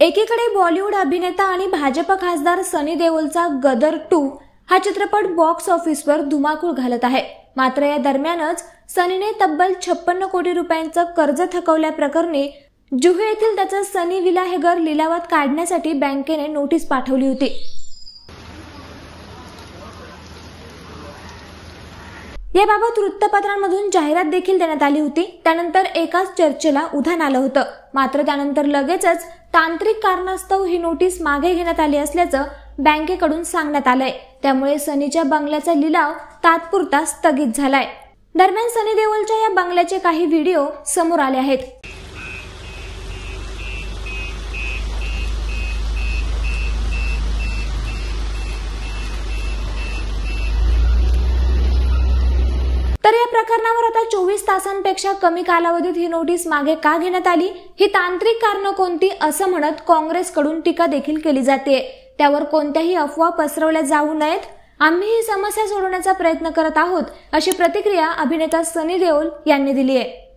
एकीकडे बॉलिवूड अभिनेता आणि भाजप खासदार सनी देओलचा गदर 2 हा चित्रपट बॉक्स ऑफिसवर धुमाकूळ घालत आहे। मात्र या दरम्यानच सनीने तब्बल 56 कोटी रुपयांचं कर्ज थकवल्याप्रकरणी जुहू येथील त्याचा सनी विला हे घर लिलावात काढण्यासाठी बँकेने नोटीस पाठवली होती। याबाबत वृत्तपत्रांमधून जाहिरात देखील देण्यात आली होती। त्यानंतर एकाच चर्चेला उधाण आलं होतं। मात्र त्यानंतर लगेचच तांत्रिक कारणास्तव ही नोटीस मागे घेण्यात आली असल्याचं बँकेकडून सांगण्यात आलंय। त्यामुळे सनीच्या बंगल्याचा लिलाव तात्पुरता स्थगित झालाय। दरम्यान सनी देओलच्या या बंगल्याचे काही व्हिडिओ समोर आले आहेत। तर या प्रकरणावर आता 24 तासांपेक्षा कमी कालावधीत ही नोटीस मागे का घेण्यात आली, ही तांत्रिक कारणं कोणती असं म्हणत काँग्रेसकडून टीका देखील केली जाते। त्यावर कोणत्याही अफवा पसरवल्या जाऊ नयेत, आम्ही ही समस्या सोडवण्याचा प्रयत्न करत आहोत, अशी प्रतिक्रिया अभिनेता सनी देओल यांनी दिली आहे।